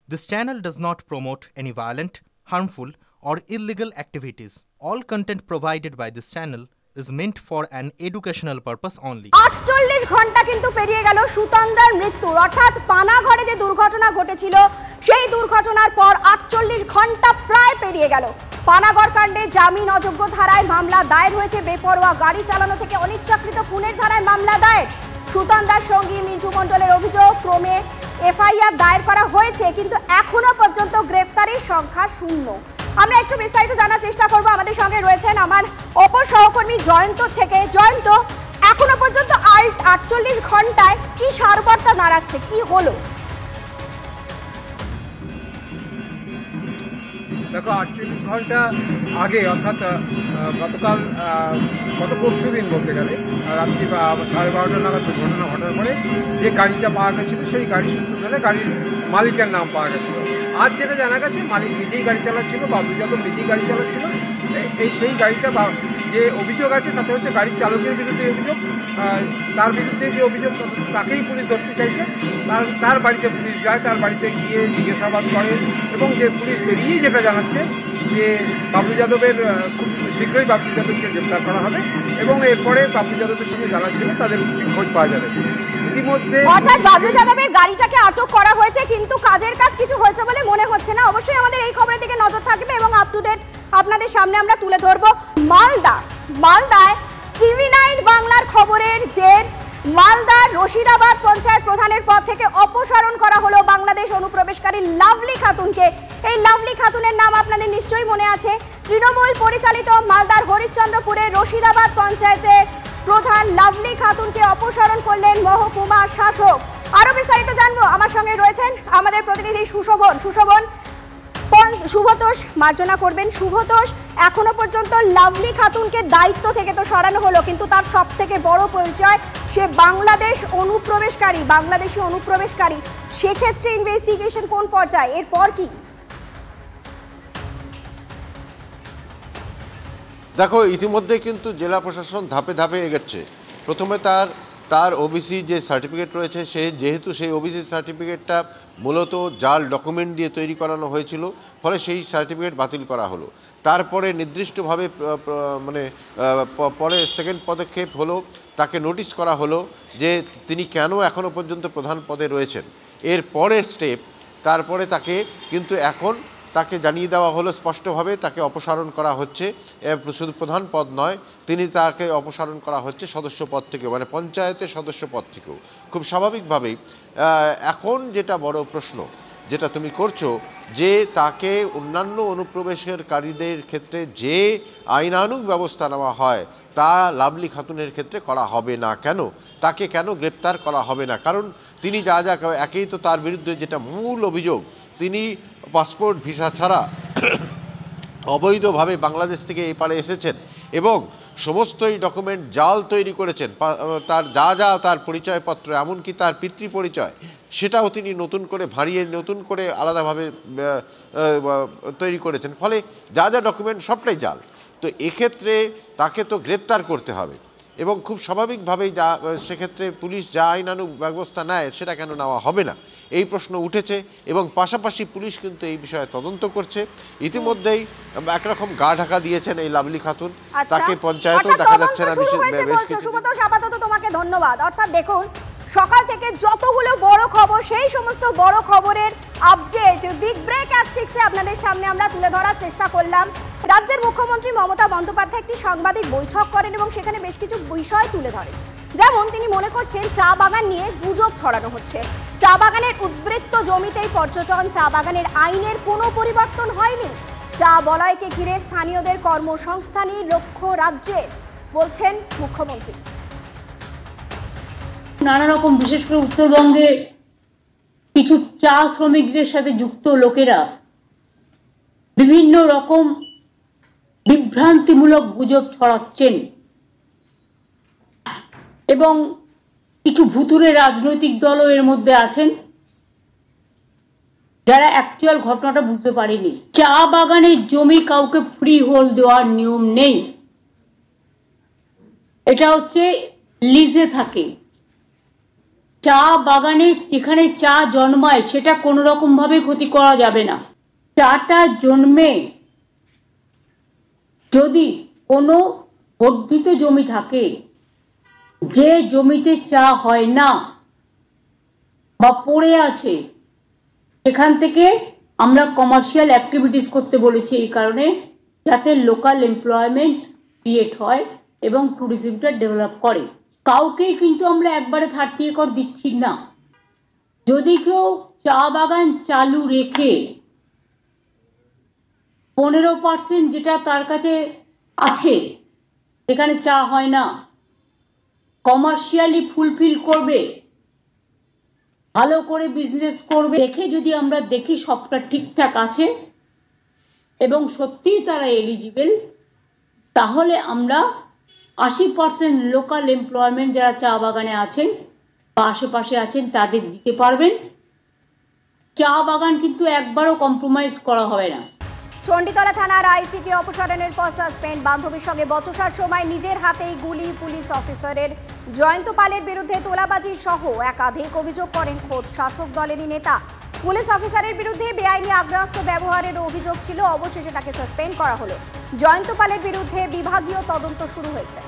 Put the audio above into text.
This channel does not promote any violent, harmful, or illegal activities. All content provided by this channel is meant for an educational purpose only. 48 ঘন্টা কিন্তু পেরিয়ে গেল সুতন্দ্রার মৃত্যু, অর্থাৎ পানাগড়ে যে দুর্ঘটনা ঘটেছিল সেই দুর্ঘটনার পর 48 ঘন্টা প্রায় পেরিয়ে গেল। পানাগড় কাণ্ডে জামিন অযোগ্য ধারায় মামলা দায়ের হয়েছে, বেপরোয়া গাড়ি চালানো থেকে অনিচ্ছাকৃত খুনের ধারায় মামলা দায়ের। সুতন্দ্রার সঙ্গী মিন্টু মণ্ডলের অভিযোগ ক্রমে এফআইআর দায়ের করা হয়েছে, কিন্তু এখনো পর্যন্ত গ্রেফতারের সংখ্যা শূন্য। আমরা একটু বিস্তারিত জানার চেষ্টা করব। আমাদের সঙ্গে রয়েছেন আমার অপর সহকর্মী জয়ন্ত থেকে। জয়ন্ত, এখনো পর্যন্ত 48 ঘন্টায় কি সারবর্তা দাঁড়াচ্ছে, কি হলো? দেখো, 48 ঘন্টা আগে অর্থাৎ গত পরশু দিন বলতে গেলে রাত্রি 12:30 নাগাদ দুর্ঘটনা ঘটার পরে যে গাড়িটা পাওয়া গেছিল সেই গাড়ি সূত্র ধরে গাড়ির মালিকের নাম পাওয়া গেছিল। আজ যেটা জানা গেছে মালিক নিজেই গাড়ি চালাচ্ছিল, বাবলু যাদব নিজেই গাড়ি চালাচ্ছিল। সেই গাড়িটা যে অভিযোগ আছে তাতে হচ্ছে গাড়ির চালকের বিরুদ্ধে অভিযোগ, তার বিরুদ্ধে যে অভিযোগ তাকেই পুলিশ ধরতে চাইছে। তার বাড়িতে পুলিশ যায়, তার বাড়িতে গিয়ে জিজ্ঞাসাবাদ করে এবং যে পুলিশ বেরিয়েই যেটা জানাচ্ছে যে বাবলু যাদবের খুব শীঘ্রই বাবলু যাদবকে গ্রেপ্তার করা হবে এবং এরপরে বাবলু যাদবের সঙ্গে যারা ছিল তাদের খোঁজ পাওয়া যাবে। ইতিমধ্যে অর্থাৎ বাবলু যাদবের গাড়িটাকে আটক করা হয়েছে, কিন্তু কাজের কাজ কিছু হয়েছে বলে মনে হচ্ছে না। অবশ্যই আমাদের এই খবরের দিকে নজর থাকবে এবং আপ টু ডেট আপনাদের সামনে আমরা তুলে ধরবো। মালদায় টিভি9 বাংলার খবরের জের মালদার রশিদাবাদ পঞ্চায়েত প্রধানের পদ থেকে অপসারণ করা হলো বাংলাদেশ অনুপ্রবেশকারী লাভলি খাতুনকে। এই লাভলি খাতুনের নাম আপনাদের নিশ্চয়ই মনে আছে। তৃণমূল পরিচালিত মালদার হরিশ্চন্দ্রপুরের রশিদাবাদ পঞ্চায়েতের প্রধান লাভলি খাতুনকে অপসারণ করলেন মহকুমা শাসক। আরো বিস্তারিত জানবো, আমার সঙ্গে রয়েছেন আমাদের প্রতিনিধি শুভতোষ মার্জনা করবেন। শুভতোষ, এখনো পর্যন্ত লাভলি খাতুনকে দায়িত্ব থেকে তো সরানো হলো, কিন্তু তার সব থেকে বড় পরিচয় সে বাংলাদেশি অনুপ্রবেশকারী। সেক্ষেত্রে ইনভেস্টিগেশন কোন পর্যায়ে, এরপর কি? দেখো, ইতিমধ্যে কিন্তু জেলা প্রশাসন ধাপে ধাপে এগোচ্ছে। প্রথমে তার ওবিসি যে সার্টিফিকেট রয়েছে, যেহেতু সেই ওবিসি সার্টিফিকেটটা মূলত জাল ডকুমেন্ট দিয়ে তৈরি করানো হয়েছিল, ফলে সেই সার্টিফিকেট বাতিল করা হলো। তারপরে নির্দিষ্টভাবে পরে সেকেন্ড পদক্ষেপ হলো, তাকে নোটিশ করা হলো যে তিনি কেন এখনও পর্যন্ত প্রধান পদে রয়েছেন। এর পরের স্টেপ, তারপরে তাকে জানিয়ে দেওয়া হলো স্পষ্টভাবে তাকে অপসারণ করা হচ্ছে। শুধু প্রধান পদ নয়, তাকে অপসারণ করা হচ্ছে সদস্য পদ থেকেও, মানে পঞ্চায়েতের সদস্য পদ থেকেও। খুব স্বাভাবিকভাবেই এখন যেটা বড় প্রশ্ন যেটা তুমি করছো, যে তাকে অন্যান্য অনুপ্রবেশকারীদের ক্ষেত্রে যে আইনানুগ ব্যবস্থা নেওয়া হয় তা লাভলি খাতুনের ক্ষেত্রে করা হবে না কেন? তাকে কেন গ্রেপ্তার করা হবে না? কারণ তিনি একেই তো তার বিরুদ্ধে যেটা মূল অভিযোগ, তিনি পাসপোর্ট ভিসা ছাড়া অবৈধভাবে বাংলাদেশ থেকে এপারে এসেছেন এবং সমস্তই ডকুমেন্ট জাল তৈরি করেছেন। তার তার পরিচয়পত্র, এমনকি তার পিতৃ পরিচয়, সেটাও তিনি নতুন করে নতুন করে আলাদাভাবে তৈরি করেছেন। ফলে যা ডকুমেন্ট সবটাই জাল। তো এক্ষেত্রে তাকে তো গ্রেপ্তার করতে হবে এবং খুব স্বাভাবিকভাবেই সেক্ষেত্রে পুলিশ যা আইনানুগ ব্যবস্থা নেয় সেটা কেন নেওয়া হবে না, এই প্রশ্ন উঠেছে এবং পাশাপাশি পুলিশ কিন্তু এই বিষয়ে তদন্ত করছে। ইতিমধ্যেই একরকম গা ঢাকা দিয়েছেন এই লাভলি খাতুন, তাকে পঞ্চায়েতও দেখা যাচ্ছে না। আপাতত তোমাকে ধন্যবাদ। অর্থাৎ দেখুন, সকাল থেকে যতগুলো বড় খবর, সেই সমস্ত বড় খবরের আপডেট বিগ ব্রেক অ্যাট 6-এ আপনাদের সামনে আমরা তুলে ধরার চেষ্টা করলাম। রাজ্যের মুখ্যমন্ত্রী মমতা বন্দ্যোপাধ্যায় একটি সাংবাদিক বৈঠক করেন এবং সেখানে বেশ কিছু বিষয় তুলে ধরেন। যেমন তিনি মনে করছেন চা বাগান নিয়ে গুজব ছড়ানো হচ্ছে। চা বাগানের উদ্বৃত্ত জমিতেই পর্যটন, চা বাগানের আইনের কোনো পরিবর্তন হয়নি। চা বলয়কে ঘিরে স্থানীয়দের কর্মসংস্থানই লক্ষ্য রাজ্যের, বলছেন মুখ্যমন্ত্রী। নানা রকম, বিশেষ করে উত্তরবঙ্গে কিছু চা শ্রমিকদের সাথে যুক্ত লোকেরা বিভিন্ন রকম বিভ্রান্তিমূলক গুজব ছড়াচ্ছেন এবং কিছু ভুতুরে রাজনৈতিক দলও এর মধ্যে আছেন যারা অ্যাকচুয়াল ঘটনাটা বুঝতে পারেনি। চা বাগানের জমি কাউকে ফ্রি হোল্ড দেওয়ার নিয়ম নেই, এটা হচ্ছে লিজে থাকে। চা বাগানে যেখানে চা জন্মায় সেটা কোনো রকম ভাবে ক্ষতি করা যাবে না। চাটা জন্মে যদি কোনো বর্ধিত জমি থাকে, যে জমিতে চা হয় না বা পড়ে আছে, সেখান থেকে আমরা কমার্শিয়াল অ্যাক্টিভিটিস করতে বলেছি এই কারণে, যাতে লোকাল এমপ্লয়মেন্ট ক্রিয়েট হয় এবং ট্যুরিজমটা ডেভেলপ করে। কাউকেই কিন্তু আমরা একবারে 30 একর দিচ্ছি না। যদি কেউ চা বাগান চালু রেখে 15% যেটা তার কাছে আছে, যেখানে চা হয় না, কমার্শিয়ালি ফুলফিল করবে, ভালো করে বিজনেস করবে, দেখে যদি আমরা দেখি সবটা ঠিকঠাক আছে এবং সত্যিই তারা এলিজিবল, তাহলে আমরা 80% লোকাল এমপ্লয়মেন্ট যারা চা বাগানে আছেন বা আশেপাশে আছেন তাদের দিতে পারবেন। চা বাগান কিন্তু একবারও কম্প্রোমাইজ করা হবে না। চণ্ডীতলা থানার আইসিকে অপসারণের পর সাসপেন্ড, বান্ধবীর সঙ্গে বচসার সময় নিজের হাতেই গুলি পুলিশ অফিসারের। জয়ন্ত পালের বিরুদ্ধে তোলাবাজি সহ একাধিক অভিযোগ করেন খোদ শাসক দলেরই নেতা। পুলিশ অফিসারের বিরুদ্ধে বেআইনি আগ্নেয়াস্ত্র ব্যবহারের অভিযোগ ছিল, অবশেষে তাকে সাসপেন্ড করা হলো। জয়ন্ত পালের বিরুদ্ধে বিভাগীয় তদন্ত শুরু হয়েছে।